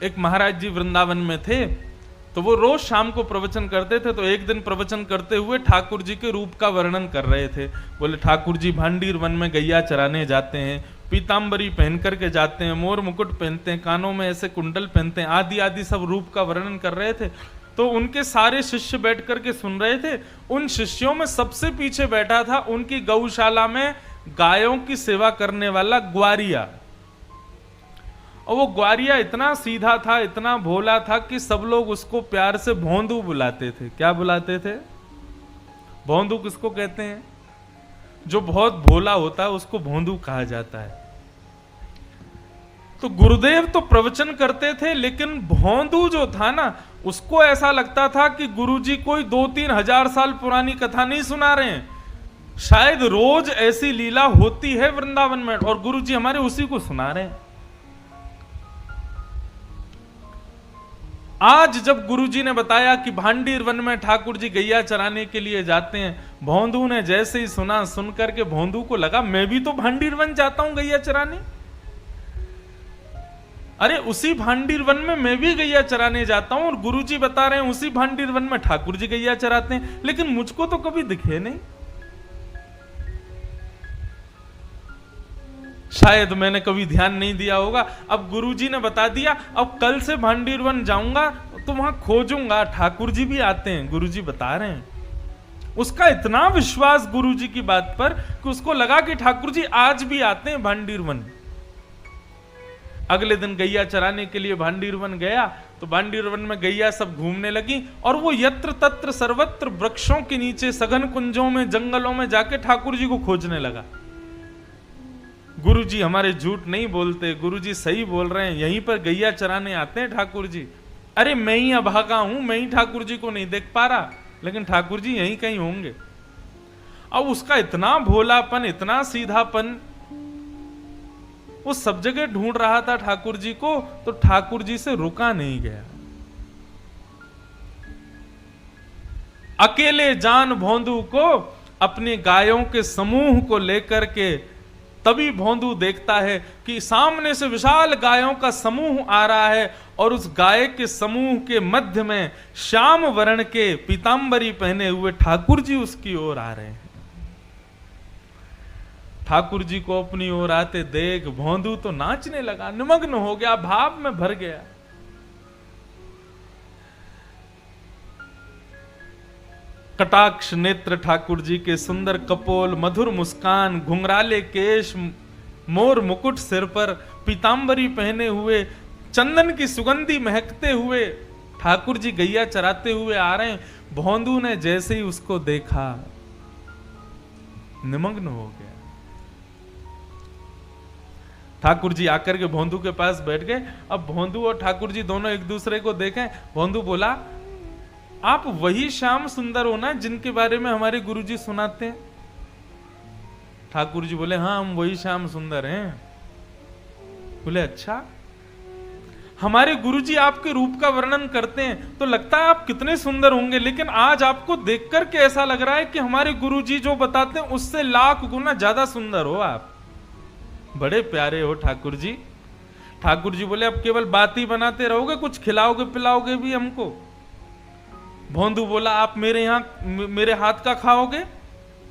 एक महाराज जी वृंदावन में थे, तो वो रोज शाम को प्रवचन करते थे। तो एक दिन प्रवचन करते हुए ठाकुर जी के रूप का वर्णन कर रहे थे। बोले ठाकुर जी भांडीर वन में गैया चराने जाते हैं, पीताम्बरी पहन करके जाते हैं, मोर मुकुट पहनते हैं, कानों में ऐसे कुंडल पहनते हैं, आदि आदि सब रूप का वर्णन कर रहे थे। तो उनके सारे शिष्य बैठ करके सुन रहे थे। उन शिष्यों में सबसे पीछे बैठा था उनकी गौशाला में गायों की सेवा करने वाला ग्वारिया। और वो ग्वारिया इतना सीधा था, इतना भोला था कि सब लोग उसको प्यार से भोंदू बुलाते थे। क्या बुलाते थे? भोंदू किसको कहते हैं? जो बहुत भोला होता है उसको भोंदू कहा जाता है। तो गुरुदेव तो प्रवचन करते थे, लेकिन भोंदू जो था ना, उसको ऐसा लगता था कि गुरुजी कोई 2-3 हजार साल पुरानी कथा नहीं सुना रहे हैं, शायद रोज ऐसी लीला होती है वृंदावन में और गुरुजी हमारे उसी को सुना रहे हैं। आज जब गुरुजी ने बताया कि भांडीर वन में ठाकुर जी गैया चराने के लिए जाते हैं, भोंदू ने जैसे ही सुना, सुन करके भोंदू को लगा मैं भी तो भांडीर वन जाता हूं गैया चराने। अरे उसी भांडीर वन में मैं भी गैया चराने जाता हूं और गुरुजी बता रहे हैं उसी भांडीर वन में ठाकुर जी गैया चराते हैं, लेकिन मुझको तो कभी दिखे नहीं। शायद मैंने कभी ध्यान नहीं दिया होगा। अब गुरुजी ने बता दिया, अब कल से भांडीर वन जाऊंगा तो वहां खोजूंगा ठाकुर जी भी आते हैं, गुरुजी बता रहे हैं। उसका इतना विश्वास गुरुजी की बात पर कि उसको लगा कि ठाकुर जी आज भी आते हैं भांडीर वन। अगले दिन गैया चराने के लिए भांडीर वन गया, तो भांडीर वन में गैया सब घूमने लगी और वो यत्र तत्र सर्वत्र वृक्षों के नीचे, सघन कुंजों में, जंगलों में जाके ठाकुर जी को खोजने लगा। गुरुजी हमारे झूठ नहीं बोलते, गुरुजी सही बोल रहे हैं, यहीं पर गैया चराने आते हैं ठाकुर जी। अरे मैं ही अभागा हूं, मैं ही ठाकुर जी को नहीं देख पा रहा, लेकिन ठाकुर जी यहीं कहीं होंगे। अब उसका इतना भोलापन, इतना सीधापन, वो सब जगह ढूंढ रहा था ठाकुर जी को, तो ठाकुर जी से रुका नहीं गया। अकेले जान भोंदू को अपने गायों के समूह को लेकर के, तभी भोंदू देखता है कि सामने से विशाल गायों का समूह आ रहा है और उस गाय के समूह के मध्य में श्याम वर्ण के पीतांबरी पहने हुए ठाकुर जी उसकी ओर आ रहे हैं। ठाकुर जी को अपनी ओर आते देख भोंदू तो नाचने लगा, निमग्न हो गया, भाव में भर गया। कटाक्ष नेत्र ठाकुर जी के, सुंदर कपोल, मधुर मुस्कान, घुंघराले केश, मोर मुकुट सिर पर, पीतांबरी पहने हुए, चंदन की सुगंधी महकते हुए ठाकुर जी गैया चराते हुए आ रहे हैं। भोंदू ने जैसे ही उसको देखा निमग्न हो गया। ठाकुर जी आकर के भोंदू के पास बैठ गए। अब भोंदू और ठाकुर जी दोनों एक दूसरे को देखें। भोंदू बोला, आप वही श्याम सुंदर हो ना जिनके बारे में हमारे गुरुजी सुनाते हैं? ठाकुर जी बोले, हाँ हम वही श्याम सुंदर हैं। बोले, अच्छा। हमारे गुरुजी आपके रूप का वर्णन करते हैं तो लगता है आप कितने सुंदर होंगे, लेकिन आज आपको देखकर के ऐसा लग रहा है कि हमारे गुरुजी जो बताते हैं उससे लाख गुना ज्यादा सुंदर हो आप। बड़े प्यारे हो ठाकुर जी। ठाकुर जी बोले, अब केवल बात ही बनाते रहोगे, कुछ खिलाओगे पिलाओगे भी हमको? भोंदू बोला, आप मेरे यहाँ मेरे हाथ का खाओगे?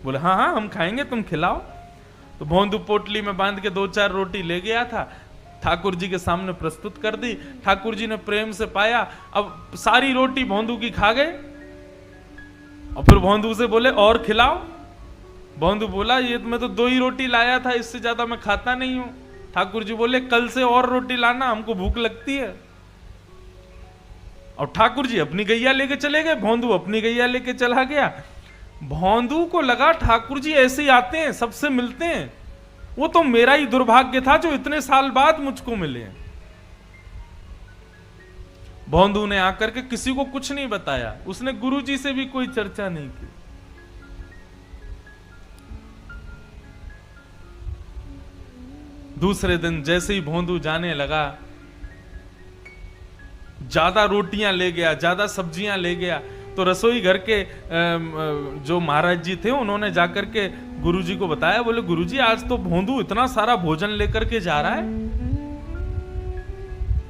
बोले, हाँ हाँ हम खाएंगे, तुम खिलाओ। तो भोंदू पोटली में बांध के 2-4 रोटी ले गया था, ठाकुर जी के सामने प्रस्तुत कर दी। ठाकुर जी ने प्रेम से पाया। अब सारी रोटी भोंदू की खा गए और फिर भोंदू से बोले, और खिलाओ। भोंदू बोला, ये मैं तो 2 ही रोटी लाया था, इससे ज्यादा मैं खाता नहीं हूं। ठाकुर जी बोले, कल से और रोटी लाना, हमको भूख लगती है। और ठाकुर जी अपनी गैया लेके चले गए, भोंदू अपनी गैया लेके चला गया। भोंदू को लगा ठाकुर जी ऐसे ही आते हैं, सबसे मिलते हैं, वो तो मेरा ही दुर्भाग्य था जो इतने साल बाद मुझको मिले। भोंदू ने आकर के किसी को कुछ नहीं बताया, उसने गुरुजी से भी कोई चर्चा नहीं की। दूसरे दिन जैसे ही भोंदू जाने लगा, ज्यादा रोटियां ले गया, ज्यादा सब्जियां ले गया। तो रसोई घर के जो महाराज जी थे उन्होंने जाकर के गुरुजी को बताया। बोले, गुरुजी आज तो भोंदू इतना सारा भोजन लेकर के जा रहा है।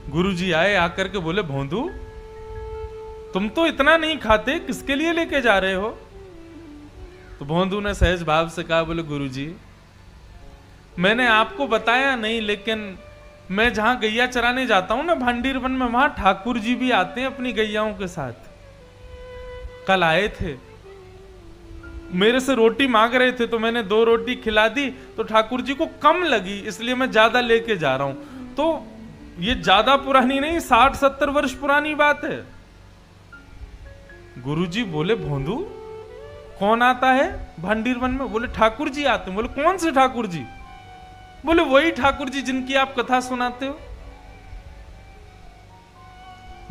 गुरुजी आए, आकर के बोले भोंदू तुम तो इतना नहीं खाते, किसके लिए लेके जा रहे हो? तो भोंदू ने सहज भाव से कहा, बोले गुरुजी मैंने आपको बताया नहीं, लेकिन मैं जहां गैया चराने जाता हूं ना भांडीर वन में, वहां ठाकुर जी भी आते हैं अपनी गैयाओं के साथ। कल आए थे, मेरे से रोटी मांग रहे थे, तो मैंने 2 रोटी खिला दी, तो ठाकुर जी को कम लगी, इसलिए मैं ज्यादा लेके जा रहा हूं। तो ये ज्यादा पुरानी नहीं, 60-70 वर्ष पुरानी बात है। गुरुजी बोले भोंदू कौन आता है भांडीर वन में? बोले ठाकुर जी आते हैं। बोले कौन से ठाकुर जी? बोले वही ठाकुर जी जिनकी आप कथा सुनाते हो।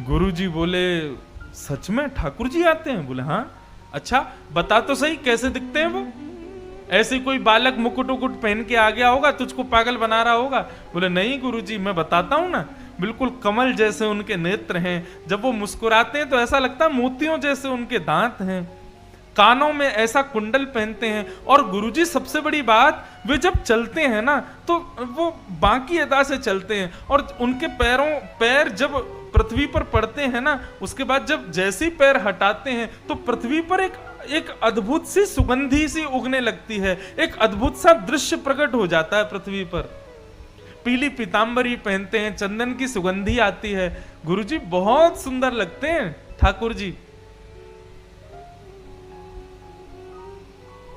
गुरुजी बोले सच में ठाकुर जी आते हैं? बोले हाँ। अच्छा बता तो सही कैसे दिखते हैं वो? ऐसे कोई बालक मुकुट उकुट पहन के आ गया होगा, तुझको पागल बना रहा होगा? बोले नहीं गुरुजी मैं बताता हूं ना, बिल्कुल कमल जैसे उनके नेत्र हैं, जब वो मुस्कुराते हैं तो ऐसा लगता है मोतियों जैसे उनके दांत हैं, कानों में ऐसा कुंडल पहनते हैं, और गुरुजी सबसे बड़ी बात, वे जब चलते हैं ना तो वो बांकी अदा से चलते हैं, और उनके पैर जब पृथ्वी पर पड़ते हैं ना, उसके बाद जब जैसे ही पैर हटाते हैं तो पृथ्वी पर एक अद्भुत सी सुगंधी सी उगने लगती है, एक अद्भुत सा दृश्य प्रकट हो जाता है पृथ्वी पर। पीली पीतांबरी पहनते हैं, चंदन की सुगंधी आती है। गुरुजी बहुत सुंदर लगते हैं ठाकुर जी।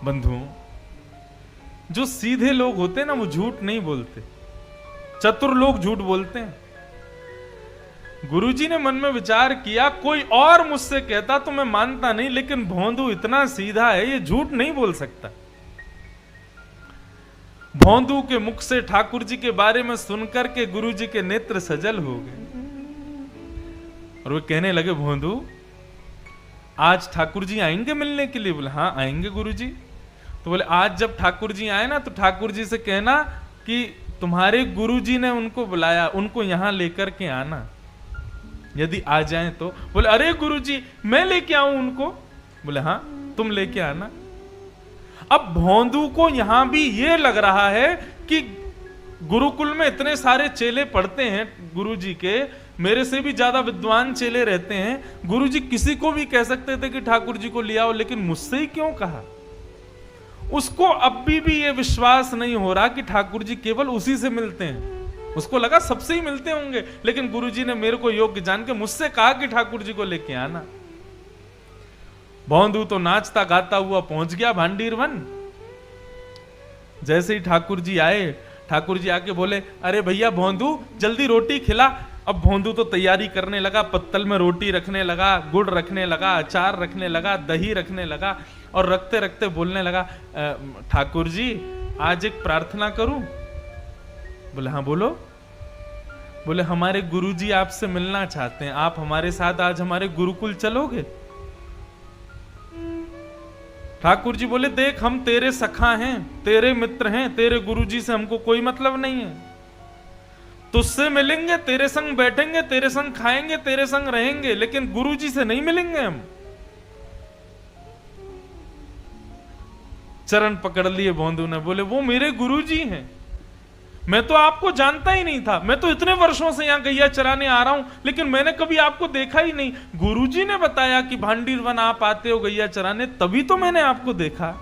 बंधुओं, जो सीधे लोग होते हैं ना वो झूठ नहीं बोलते, चतुर लोग झूठ बोलते हैं। गुरुजी ने मन में विचार किया, कोई और मुझसे कहता तो मैं मानता नहीं, लेकिन भोंदू इतना सीधा है, ये झूठ नहीं बोल सकता। भोंदू के मुख से ठाकुर जी के बारे में सुनकर के गुरुजी के नेत्र सजल हो गए, और वे कहने लगे भोंदू आज ठाकुर जी आएंगे मिलने के लिए? बोले हाँ आएंगे गुरुजी। तो बोले आज जब ठाकुर जी आए ना तो ठाकुर जी से कहना कि तुम्हारे गुरुजी ने उनको बुलाया, उनको यहां लेकर के आना, यदि आ जाए तो। बोले अरे गुरुजी मैं लेके आऊं उनको? बोले हाँ तुम लेके आना। अब भोंदू को यहां भी ये लग रहा है कि गुरुकुल में इतने सारे चेले पढ़ते हैं गुरुजी के, मेरे से भी ज्यादा विद्वान चेले रहते हैं, गुरुजी किसी को भी कह सकते थे कि ठाकुर जी को ले आओ, लेकिन मुझसे ही क्यों कहा? उसको अब भी ये विश्वास नहीं हो रहा कि ठाकुर जी केवल उसी से मिलते हैं। उसको लगा सबसे ही मिलते होंगे, लेकिन गुरुजी ने मेरे को योग्य जान के मुझसे कहा कि ठाकुर जी को लेके आना। भोंदू तो नाचता गाता हुआ पहुंच गया भांडीर वन। जैसे ही ठाकुर जी आए, ठाकुर जी आके बोले अरे भैया भोंदू जल्दी रोटी खिला। अब भोंदू तो तैयारी करने लगा, पत्तल में रोटी रखने लगा, गुड़ रखने लगा, अचार रखने लगा, दही रखने लगा, और रखते रखते बोलने लगा ठाकुर जी आज एक प्रार्थना करूं? बोले हाँ बोलो। बोले हमारे गुरुजी आपसे मिलना चाहते हैं, आप हमारे साथ आज हमारे गुरुकुल चलोगे? ठाकुर जी बोले देख हम तेरे सखा हैं, तेरे मित्र हैं, तेरे गुरुजी से हमको कोई मतलब नहीं है, तुझसे मिलेंगे, तेरे संग बैठेंगे, तेरे संग खाएंगे, तेरे संग रहेंगे, लेकिन गुरुजी से नहीं मिलेंगे हम। चरण पकड़ लिए भोंदू ने, बोले वो मेरे गुरुजी हैं, मैं तो आपको जानता ही नहीं था, मैं तो इतने वर्षों से यहां गैया चराने आ रहा हूं, लेकिन मैंने कभी आपको देखा ही नहीं। गुरुजी ने बताया कि भांडीर वन आप आते हो गैया चराने, तभी तो मैंने आपको देखा।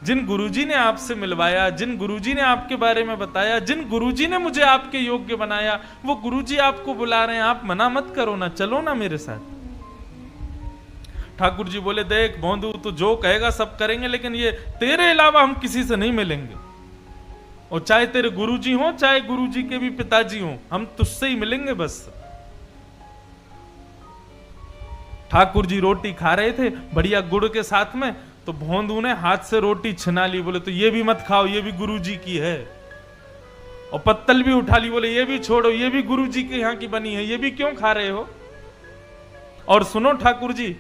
जिन गुरुजी ने आपसे मिलवाया, जिन गुरुजी ने आपके बारे में बताया, जिन गुरुजी ने मुझे आपके योग्य बनाया, वो गुरुजी आपको बुला रहे हैं, आप मना मत करो ना, चलो ना मेरे साथ। ठाकुर जी बोले देख भोंदू तू जो कहेगा सब करेंगे, लेकिन ये तेरे अलावा हम किसी से नहीं मिलेंगे, और चाहे तेरे गुरुजी हो चाहे गुरुजी के भी पिताजी हो, हम तुझसे ही मिलेंगे बस। ठाकुर जी रोटी खा रहे थे बढ़िया गुड़ के साथ में, तो भोंदू ने हाथ से रोटी छिना ली, बोले तो ये भी मत खाओ, ये भी गुरुजी की है, और पत्तल भी उठा ली, बोले ये भी छोड़ो, ये भी गुरुजी के यहाँ की बनी है, ये भी क्यों खा रहे हो? और सुनो ठाकुर जी,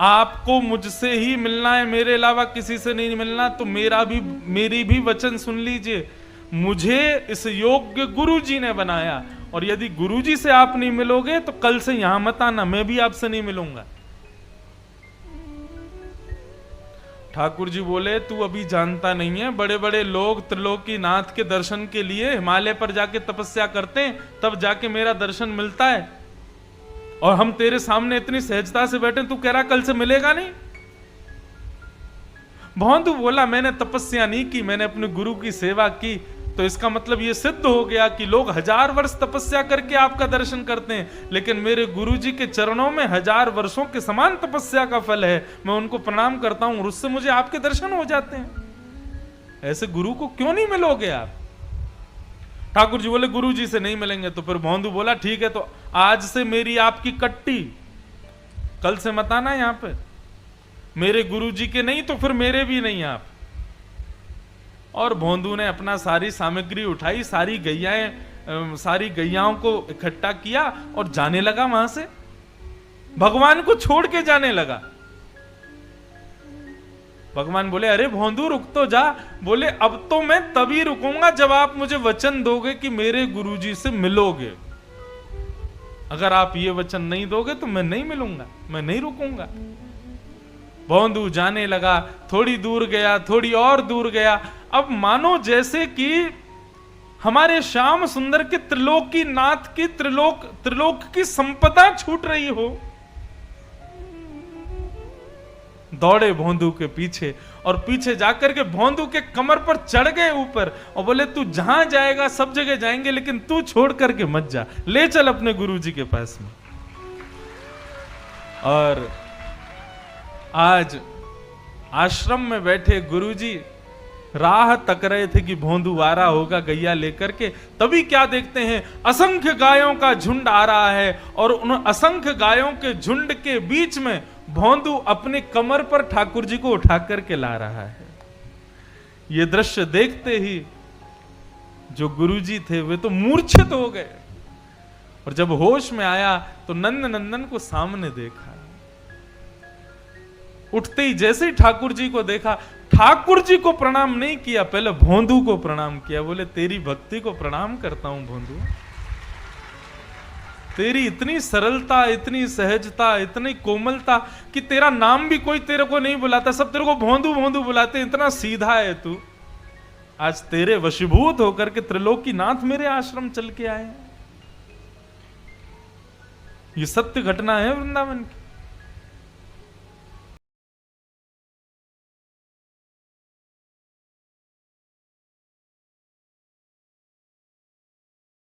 आपको मुझसे ही मिलना है, मेरे अलावा किसी से नहीं मिलना, तो मेरी भी वचन सुन लीजिए, मुझे इस योग्य गुरुजी ने बनाया, और यदि गुरुजी से आप नहीं मिलोगे तो कल से यहां मत आना, मैं भी आपसे नहीं मिलूंगा। ठाकुर जी बोले तू अभी जानता नहीं है, बड़े बड़े लोग त्रिलोकीनाथ के दर्शन के लिए हिमालय पर जाके तपस्या करते हैं, तब जाके मेरा दर्शन मिलता है, और हम तेरे सामने इतनी सहजता से बैठे, तू कह रहा कल से मिलेगा नहीं। भौंदू बोला मैंने तपस्या नहीं की, मैंने अपने गुरु की सेवा की, तो इसका मतलब ये सिद्ध हो गया कि लोग 1000 वर्ष तपस्या करके आपका दर्शन करते हैं, लेकिन मेरे गुरुजी के चरणों में 1000 वर्षों के समान तपस्या का फल है, मैं उनको प्रणाम करता हूं और उससे मुझे आपके दर्शन हो जाते हैं। ऐसे गुरु को क्यों नहीं मिलोगे आप? ठाकुर जी बोले गुरु जी से नहीं मिलेंगे। तो फिर भौंदू बोला ठीक है, तो आज से मेरी आपकी कट्टी, कल से मत आना यहां पे, मेरे गुरु जी के नहीं तो फिर मेरे भी नहीं आप। और भौंदू ने अपना सारी सामग्री उठाई, सारी गैयाओं को इकट्ठा किया और जाने लगा वहां से, भगवान को छोड़ के जाने लगा। भगवान बोले अरे भौंदू रुक तो जा। बोले अब तो मैं तभी रुकूंगा जब आप मुझे वचन दोगे कि मेरे गुरुजी से मिलोगे। अगर आप ये वचन नहीं दोगे तो मैं नहीं मिलूंगा, मैं नहीं रुकूंगा। भौंदू जाने लगा, थोड़ी दूर गया, थोड़ी और दूर गया। अब मानो जैसे कि हमारे श्याम सुंदर के त्रिलोकीनाथ की त्रिलोक की संपदा छूट रही हो। दौड़े भौंदू के पीछे और पीछे जाकर के भौंदू के कमर पर चढ़ गए ऊपर और बोले तू जहां जाएगा सब जगह जाएंगे, लेकिन तू छोड़ करके मत जा, ले चल अपने गुरुजी के पास में। और आज आश्रम में बैठे गुरुजी राह तक रहे थे कि भौंदू आ रहा होगा गैया लेकर के। तभी क्या देखते हैं, असंख्य गायों का झुंड आ रहा है और उन असंख्य गायों के झुंड के बीच में भौंदू अपने कमर पर ठाकुर जी को उठा करके ला रहा है। यह दृश्य देखते ही जो गुरुजी थे वे तो मूर्छित हो गए, और जब होश में आया तो नंद नंदन को सामने देखा। उठते ही जैसे ही ठाकुर जी को देखा, ठाकुर जी को प्रणाम नहीं किया, पहले भौंदू को प्रणाम किया। बोले तेरी भक्ति को प्रणाम करता हूं भौंदू, तेरी इतनी सरलता, इतनी सहजता, इतनी कोमलता कि तेरा नाम भी कोई तेरे को नहीं बुलाता, सब तेरे को भौंदू भौंदू बुलाते, इतना सीधा है तू। आज तेरे वशीभूत होकर के त्रिलोकीनाथ मेरे आश्रम चल के आए। ये सत्य घटना है वृंदावन की।